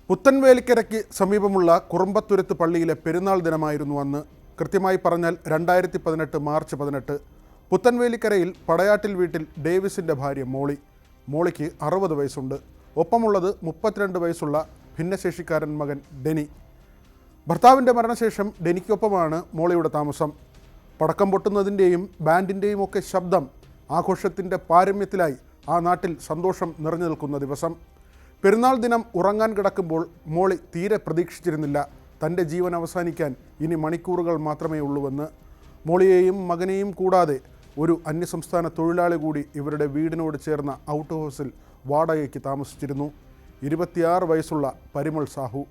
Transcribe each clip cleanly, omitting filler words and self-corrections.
പുത്തൻവേലിക്കരയ്ക്ക് സമീപമുള്ള കുറുമ്പത്തുരുത്ത് പള്ളിയിലെ പെരുന്നാൾ ദിനമായിരുന്നു അന്ന്. കൃത്യമായി പറഞ്ഞാൽ 2018 മാർച്ച് 18. പുത്തൻവേലിക്കരയിൽ പടയാട്ടിൽ വീട്ടിൽ ഡേവിസിൻ്റെ ഭാര്യ മോളിക്ക് 60 വയസ്സുണ്ട്. ഒപ്പമുള്ളത് 32 വയസ്സുള്ള ഭിന്നശേഷിക്കാരൻ മകൻ ഡെനി. ഭർത്താവിൻ്റെ മരണശേഷം ഡെനിക്കൊപ്പമാണ് മോളിയുടെ താമസം. പടക്കം പൊട്ടുന്നതിൻ്റെയും ബാൻഡിൻ്റെയും ഒക്കെ ശബ്ദം ആഘോഷത്തിൻ്റെ പാരമ്യത്തിലായി ആ നാട്ടിൽ സന്തോഷം നിറഞ്ഞു നിൽക്കുന്ന ദിവസം. പെരുന്നാൾ ദിനം ഉറങ്ങാൻ കിടക്കുമ്പോൾ മോളി തീരെ പ്രതീക്ഷിച്ചിരുന്നില്ല തൻ്റെ ജീവൻ അവസാനിക്കാൻ ഇനി മണിക്കൂറുകൾ മാത്രമേ ഉള്ളൂവെന്ന്. മോളിയെയും മകനെയും കൂടാതെ ഒരു അന്യസംസ്ഥാന തൊഴിലാളി കൂടി ഇവരുടെ വീടിനോട് ചേർന്ന ഔട്ട് ഹൗസിൽ വാടകയ്ക്ക് താമസിച്ചിരുന്നു. 26 വയസ്സുള്ള പരിമൾ സാഹു,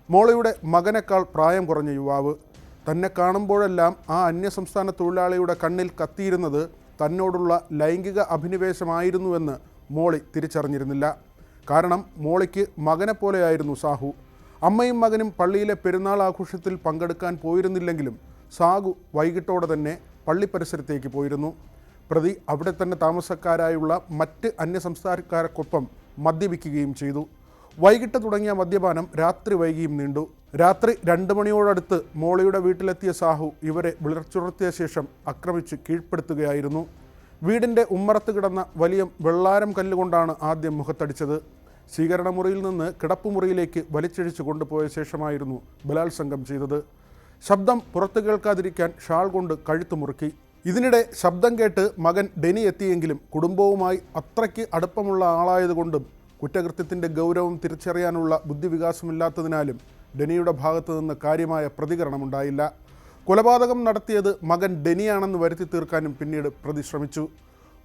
മോളിയുടെ മകനേക്കാൾ പ്രായം കുറഞ്ഞ യുവാവ്. തന്നെ കാണുമ്പോഴെല്ലാം ആ അന്യസംസ്ഥാന തൊഴിലാളിയുടെ കണ്ണിൽ കത്തിയിരുന്നത് തന്നോടുള്ള ലൈംഗിക അഭിനിവേശമായിരുന്നുവെന്ന് മോളി തിരിച്ചറിഞ്ഞിരുന്നില്ല. കാരണം മോളിക്ക് മകനെ പോലെയായിരുന്നു സാഹു. അമ്മയും മകനും പള്ളിയിലെ പെരുന്നാൾ ആഘോഷത്തിൽ പങ്കെടുക്കാൻ പോയിരുന്നില്ലെങ്കിലും സാഹു വൈകിട്ടോടെ തന്നെ പള്ളി പരിസരത്തേക്ക് പോയിരുന്നു. പ്രതി അവിടെ തന്നെ താമസക്കാരായുള്ള മറ്റ് അന്യസംസ്ഥാനക്കാർക്കൊപ്പം മദ്യപിക്കുകയും ചെയ്തു. വൈകിട്ട് തുടങ്ങിയ മദ്യപാനം രാത്രി വൈകിയും നീണ്ടു. രാത്രി 2 മണിയോടടുത്ത് മോളിയുടെ വീട്ടിലെത്തിയ സാഹു ഇവരെ വിളിച്ചുണർത്തിയ ശേഷം ആക്രമിച്ച് കീഴ്പ്പെടുത്തുകയായിരുന്നു. വീടിൻ്റെ ഉമ്മറത്ത് കിടന്ന വലിയ വെള്ളാരം കല്ലുകൊണ്ടാണ് ആദ്യം മുഖത്തടിച്ചത്. സ്വീകരണമുറിയിൽ നിന്ന് കിടപ്പുമുറിയിലേക്ക് വലിച്ചിഴിച്ചു കൊണ്ടുപോയ ശേഷമായിരുന്നു ബലാത്സംഗം ചെയ്തത്. ശബ്ദം പുറത്തു കേൾക്കാതിരിക്കാൻ ഷാൾ കൊണ്ട് കഴുത്ത് മുറുക്കി. ഇതിനിടെ ശബ്ദം കേട്ട് മകൻ ഡെനി എത്തിയെങ്കിലും കുടുംബവുമായി അത്രയ്ക്ക് അടുപ്പമുള്ള ആളായതുകൊണ്ടും കുറ്റകൃത്യത്തിൻ്റെ ഗൗരവം തിരിച്ചറിയാനുള്ള ബുദ്ധിവികാസമില്ലാത്തതിനാലും ഡെനിയുടെ ഭാഗത്തു നിന്ന് കാര്യമായ പ്രതികരണമുണ്ടായില്ല. കൊലപാതകം നടത്തിയത് മകൻ ഡെനിയാണെന്ന് വരുത്തി തീർക്കാനും പിന്നീട് പ്രതി ശ്രമിച്ചു.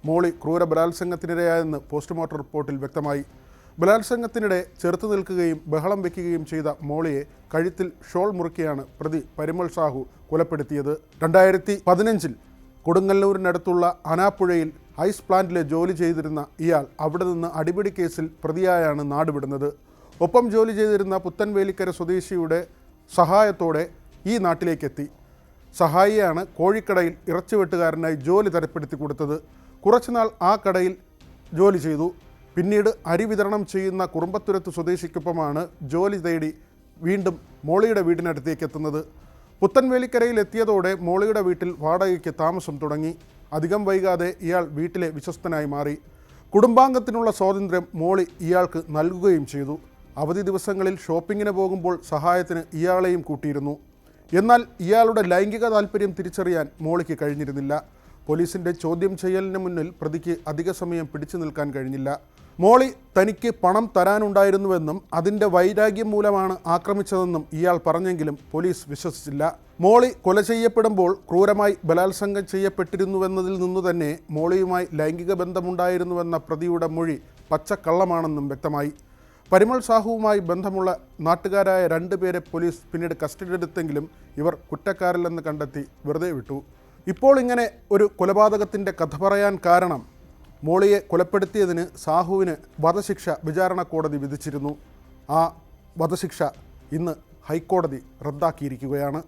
മോളി ക്രൂര ബലാത്സംഗത്തിനിരയായെന്ന് പോസ്റ്റ്മോർട്ടം റിപ്പോർട്ടിൽ വ്യക്തമായി. ബലാത്സംഗത്തിനിടെ ചെറുത്തു നിൽക്കുകയും ബഹളം വയ്ക്കുകയും ചെയ്ത മോളിയെ കഴുത്തിൽ ഷോൾ മുറുക്കിയാണ് പ്രതി പരിമൾ സാഹു കൊലപ്പെടുത്തിയത്. 2015 കൊടുങ്ങല്ലൂരിനടുത്തുള്ള അനാപ്പുഴയിൽ ഐസ് പ്ലാന്റിലെ ജോലി ചെയ്തിരുന്ന ഇയാൾ അവിടെ നിന്ന് അടിപിടി കേസിൽ പ്രതിയായാണ് നാടുവിടുന്നത്. ഒപ്പം ജോലി ചെയ്തിരുന്ന പുത്തൻവേലിക്കര സ്വദേശിയുടെ സഹായത്തോടെ ഈ നാട്ടിലേക്കെത്തി. സഹായിയാണ് കോഴിക്കടയിൽ ഇറച്ചിവെട്ടുകാരനായി ജോലി തരപ്പെടുത്തി കൊടുത്തത്. കുറച്ചുനാൾ ആ കടയിൽ ജോലി ചെയ്തു. പിന്നീട് അരി വിതരണം ചെയ്യുന്ന കുറുമ്പത്തുരുത്ത് സ്വദേശിക്കൊപ്പമാണ് ജോലി തേടി വീണ്ടും മോളിയുടെ വീടിനടുത്തേക്ക് എത്തുന്നത്. പുത്തൻവേലിക്കരയിൽ എത്തിയതോടെ മോളിയുടെ വീട്ടിൽ വാടകയ്ക്ക് താമസം തുടങ്ങി. അധികം വൈകാതെ ഇയാൾ വീട്ടിലെ വിശ്വസ്തനായി മാറി. കുടുംബാംഗത്തിനുള്ള സ്വാതന്ത്ര്യം മോളി ഇയാൾക്ക് നൽകുകയും ചെയ്തു. അവധി ദിവസങ്ങളിൽ ഷോപ്പിങ്ങിന് പോകുമ്പോൾ സഹായത്തിന് ഇയാളെയും കൂട്ടിയിരുന്നു. എന്നാൽ ഇയാളുടെ ലൈംഗിക താല്പര്യം തിരിച്ചറിയാൻ മോളിക്ക് കഴിഞ്ഞിരുന്നില്ല. പോലീസിൻ്റെ ചോദ്യം ചെയ്യലിന് മുന്നിൽ പ്രതിക്ക് അധിക സമയം പിടിച്ചു നിൽക്കാൻ കഴിഞ്ഞില്ല. മോളി തനിക്ക് പണം തരാനുണ്ടായിരുന്നുവെന്നും അതിൻ്റെ വൈരാഗ്യം മൂലമാണ് ആക്രമിച്ചതെന്നും ഇയാൾ പറഞ്ഞെങ്കിലും പോലീസ് വിശ്വസിച്ചില്ല. മോളി കൊല ചെയ്യപ്പെടുമ്പോൾ ക്രൂരമായി ബലാത്സംഗം ചെയ്യപ്പെട്ടിരുന്നുവെന്നതിൽ നിന്നു തന്നെ മോളിയുമായി ലൈംഗിക ബന്ധമുണ്ടായിരുന്നുവെന്ന പ്രതിയുടെ മൊഴി പച്ചക്കള്ളമാണെന്നും വ്യക്തമായി. പരിമൾ സാഹുവുമായി ബന്ധമുള്ള നാട്ടുകാരായ 2 പേരെ പോലീസ് പിന്നീട് കസ്റ്റഡിയിലെടുത്തെങ്കിലും ഇവർ കുറ്റക്കാരില്ലെന്ന് കണ്ടെത്തി വെറുതെ വിട്ടു. ഇപ്പോൾ ഇങ്ങനെ ഒരു കൊലപാതകത്തിൻ്റെ കഥ പറയാൻ കാരണം മോളിയെ കൊലപ്പെടുത്തിയതിന് സാഹുവിന് വധശിക്ഷ വിചാരണ കോടതി വിധിച്ചിരുന്നു. ആ വധശിക്ഷ ഇന്ന് ഹൈക്കോടതി റദ്ദാക്കിയിരിക്കുകയാണ്.